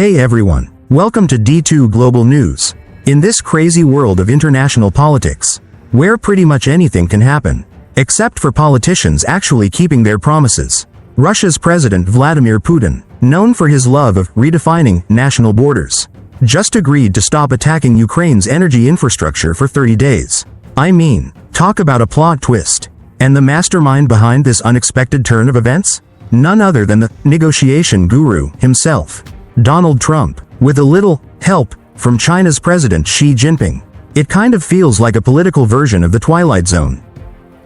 Hey everyone, welcome to D2 Global News. In this crazy world of international politics, where pretty much anything can happen, except for politicians actually keeping their promises, Russia's President Vladimir Putin, known for his love of redefining national borders, just agreed to stop attacking Ukraine's energy infrastructure for 30 days. I mean, talk about a plot twist. And the mastermind behind this unexpected turn of events? None other than the negotiation guru himself, Donald Trump, with a little help from China's President Xi Jinping. It kind of feels like a political version of the Twilight Zone,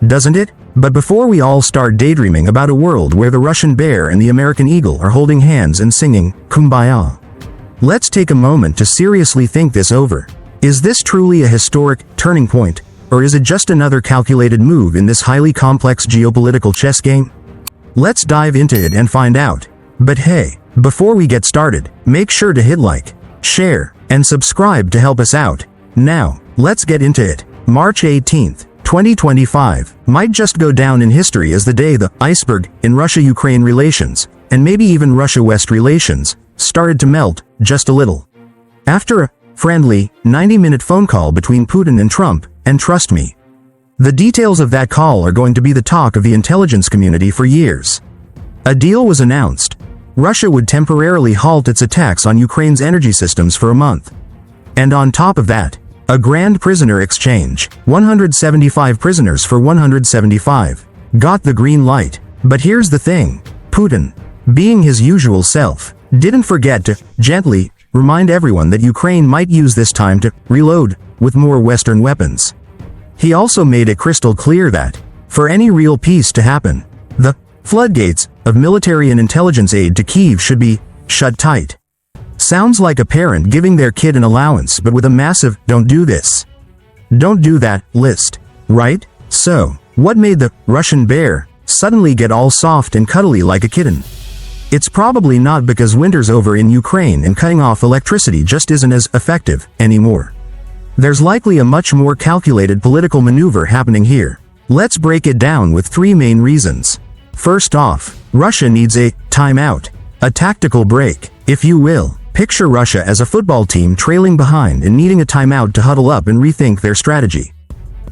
doesn't it? But before we all start daydreaming about a world where the Russian bear and the American eagle are holding hands and singing Kumbaya, let's take a moment to seriously think this over. Is this truly a historic turning point, or is it just another calculated move in this highly complex geopolitical chess game? Let's dive into it and find out. But hey, before we get started, make sure to hit like, share, and subscribe to help us out. Now, let's get into it. March 18th, 2025, might just go down in history as the day the iceberg in Russia-Ukraine relations, and maybe even Russia-West relations, started to melt just a little. After a friendly, 90-minute phone call between Putin and Trump, and trust me, the details of that call are going to be the talk of the intelligence community for years. A deal was announced. Russia would temporarily halt its attacks on Ukraine's energy systems for a month. And on top of that, a grand prisoner exchange, 175 prisoners for 175, got the green light. But here's the thing, Putin, being his usual self, didn't forget to gently remind everyone that Ukraine might use this time to reload with more Western weapons. He also made it crystal clear that, for any real peace to happen, the floodgates of military and intelligence aid to Kyiv should be shut tight. Sounds like a parent giving their kid an allowance but with a massive "don't do this, don't do that" list, right? So, what made the Russian bear suddenly get all soft and cuddly like a kitten? It's probably not because winter's over in Ukraine and cutting off electricity just isn't as effective anymore. There's likely a much more calculated political maneuver happening here. Let's break it down with three main reasons. First off, Russia needs a timeout, a tactical break, if you will. Picture Russia as a football team trailing behind and needing a timeout to huddle up and rethink their strategy.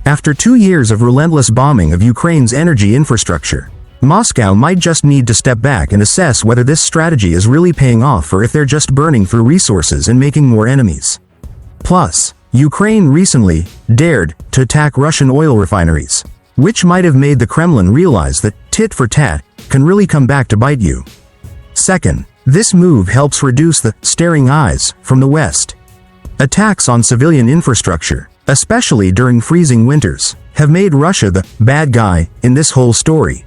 After 2 years of relentless bombing of Ukraine's energy infrastructure, Moscow might just need to step back and assess whether this strategy is really paying off or if they're just burning through resources and making more enemies. Plus, Ukraine recently dared to attack Russian oil refineries, which might have made the Kremlin realize that tit for tat can really come back to bite you. Second, this move helps reduce the staring eyes from the West. Attacks on civilian infrastructure, especially during freezing winters, have made Russia the bad guy in this whole story.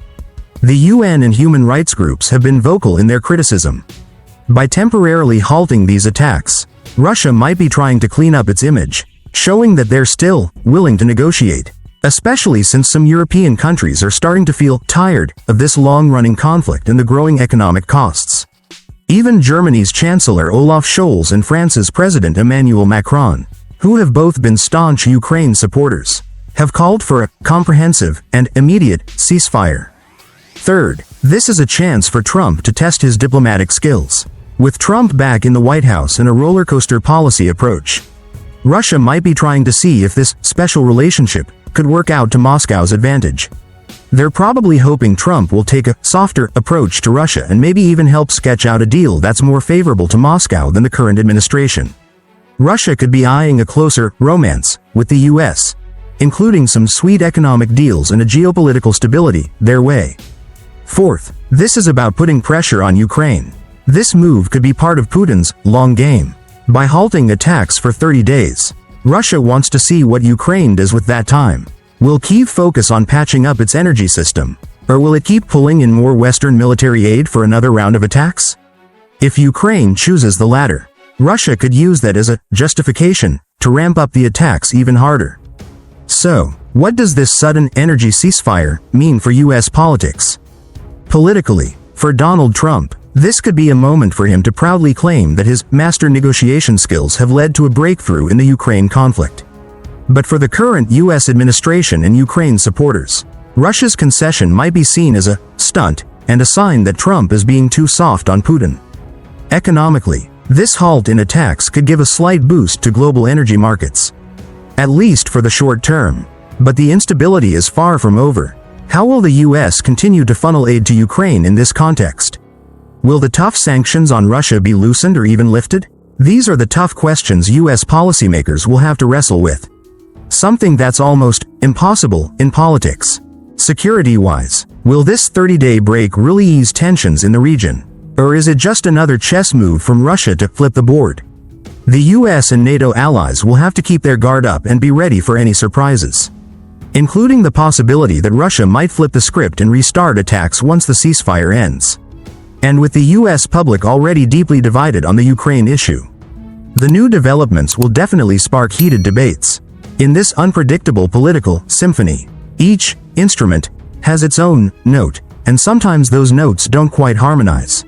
The UN and human rights groups have been vocal in their criticism. By temporarily halting these attacks, Russia might be trying to clean up its image, showing that they're still willing to negotiate, especially since some European countries are starting to feel tired of this long-running conflict and the growing economic costs. Even Germany's Chancellor Olaf Scholz and France's President Emmanuel Macron, who have both been staunch Ukraine supporters, have called for a comprehensive and immediate ceasefire. Third, this is a chance for Trump to test his diplomatic skills. With Trump back in the White House and a roller coaster policy approach, Russia might be trying to see if this special relationship could work out to Moscow's advantage. They're probably hoping Trump will take a softer approach to Russia and maybe even help sketch out a deal that's more favorable to Moscow than the current administration. Russia could be eyeing a closer romance with the US, including some sweet economic deals and a geopolitical stability their way. Fourth, this is about putting pressure on Ukraine. This move could be part of Putin's long game. By halting attacks for 30 days, Russia wants to see what Ukraine does with that time. Will Kyiv focus on patching up its energy system, or will it keep pulling in more Western military aid for another round of attacks? If Ukraine chooses the latter, Russia could use that as a justification to ramp up the attacks even harder. So, what does this sudden energy ceasefire mean for US politics? Politically, for Donald Trump, this could be a moment for him to proudly claim that his master negotiation skills have led to a breakthrough in the Ukraine conflict. But for the current US administration and Ukraine supporters, Russia's concession might be seen as a stunt and a sign that Trump is being too soft on Putin. Economically, This halt in attacks could give a slight boost to global energy markets. At least for the short term. But the instability is far from over. How will the US continue to funnel aid to Ukraine in this context? Will the tough sanctions on Russia be loosened or even lifted? These are the tough questions US policymakers will have to wrestle with. Something that's almost impossible in politics. Security-wise, will this 30-day break really ease tensions in the region? Or is it just another chess move from Russia to flip the board? The US and NATO allies will have to keep their guard up and be ready for any surprises, including the possibility that Russia might flip the script and restart attacks once the ceasefire ends. And with the US public already deeply divided on the Ukraine issue, the new developments will definitely spark heated debates. In this unpredictable political symphony, each instrument has its own note, and sometimes those notes don't quite harmonize.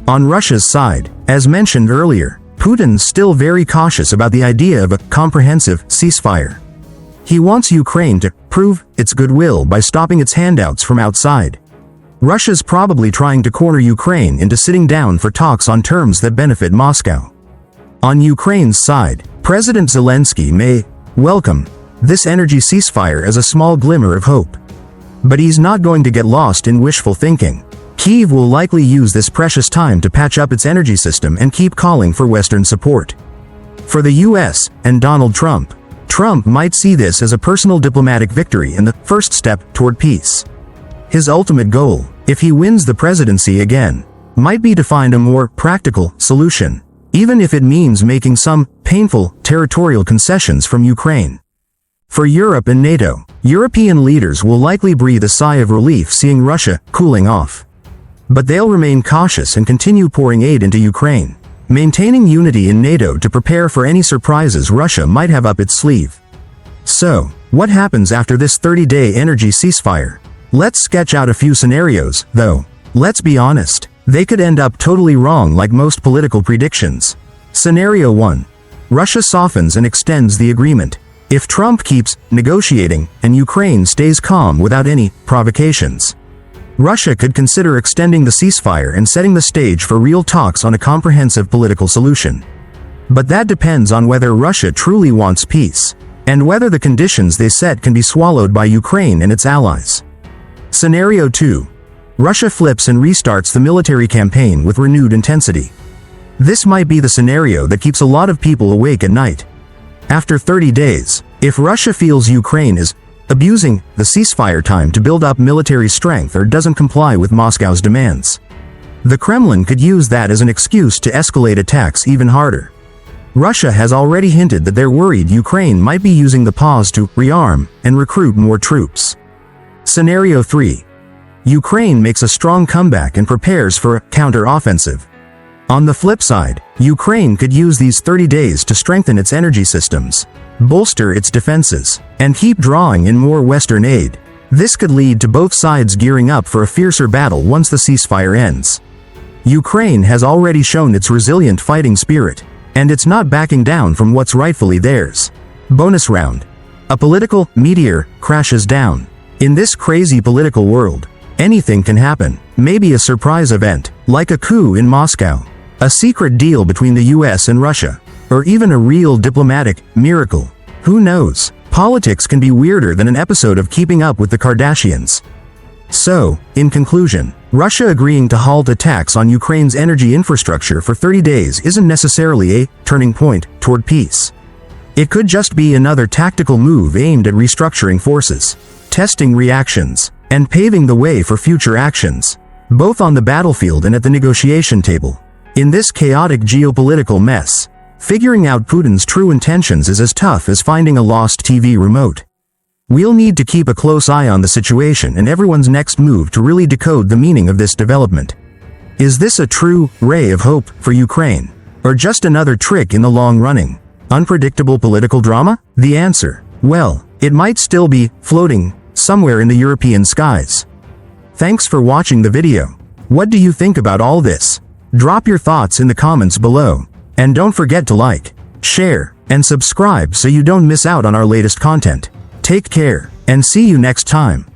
On Russia's side, as mentioned earlier, Putin's still very cautious about the idea of a comprehensive ceasefire. He wants Ukraine to prove its goodwill by stopping its handouts from outside. Russia's probably trying to corner Ukraine into sitting down for talks on terms that benefit Moscow. On Ukraine's side, President Zelensky may welcome this energy ceasefire as a small glimmer of hope. But he's not going to get lost in wishful thinking. Kyiv will likely use this precious time to patch up its energy system and keep calling for Western support. For the US and Donald Trump might see this as a personal diplomatic victory and the first step toward peace. His ultimate goal, if he wins the presidency again, might be to find a more practical solution, even if it means making some painful territorial concessions from Ukraine. For Europe and NATO, European leaders will likely breathe a sigh of relief seeing Russia cooling off. But they'll remain cautious and continue pouring aid into Ukraine, maintaining unity in NATO to prepare for any surprises Russia might have up its sleeve. So, what happens after this 30-day energy ceasefire? Let's sketch out a few scenarios, though. Let's be honest, they could end up totally wrong like most political predictions. Scenario 1. Russia softens and extends the agreement. If Trump keeps negotiating and Ukraine stays calm without any provocations, Russia could consider extending the ceasefire and setting the stage for real talks on a comprehensive political solution. But that depends on whether Russia truly wants peace, and whether the conditions they set can be swallowed by Ukraine and its allies. Scenario 2. Russia flips and restarts the military campaign with renewed intensity. This might be the scenario that keeps a lot of people awake at night. After 30 days, if Russia feels Ukraine is abusing the ceasefire time to build up military strength or doesn't comply with Moscow's demands, the Kremlin could use that as an excuse to escalate attacks even harder. Russia has already hinted that they're worried Ukraine might be using the pause to rearm and recruit more troops. Scenario 3. Ukraine makes a strong comeback and prepares for a counter-offensive. On the flip side, Ukraine could use these 30 days to strengthen its energy systems, bolster its defenses, and keep drawing in more Western aid. This could lead to both sides gearing up for a fiercer battle once the ceasefire ends. Ukraine has already shown its resilient fighting spirit, and it's not backing down from what's rightfully theirs. Bonus round. A political meteor crashes down. In this crazy political world, anything can happen. Maybe a surprise event, like a coup in Moscow, a secret deal between the US and Russia, or even a real diplomatic miracle. Who knows? Politics can be weirder than an episode of Keeping Up with the Kardashians. So, in conclusion, Russia agreeing to halt attacks on Ukraine's energy infrastructure for 30 days isn't necessarily a turning point toward peace. It could just be another tactical move aimed at restructuring forces, testing reactions, and paving the way for future actions, both on the battlefield and at the negotiation table. In this chaotic geopolitical mess, figuring out Putin's true intentions is as tough as finding a lost TV remote. We'll need to keep a close eye on the situation and everyone's next move to really decode the meaning of this development. Is this a true ray of hope for Ukraine, or just another trick in the long-running, unpredictable political drama? The answer, well, it might still be floating somewhere in the European skies. Thanks for watching the video. What do you think about all this? Drop your thoughts in the comments below. And don't forget to like, share, and subscribe so you don't miss out on our latest content. Take care, and see you next time.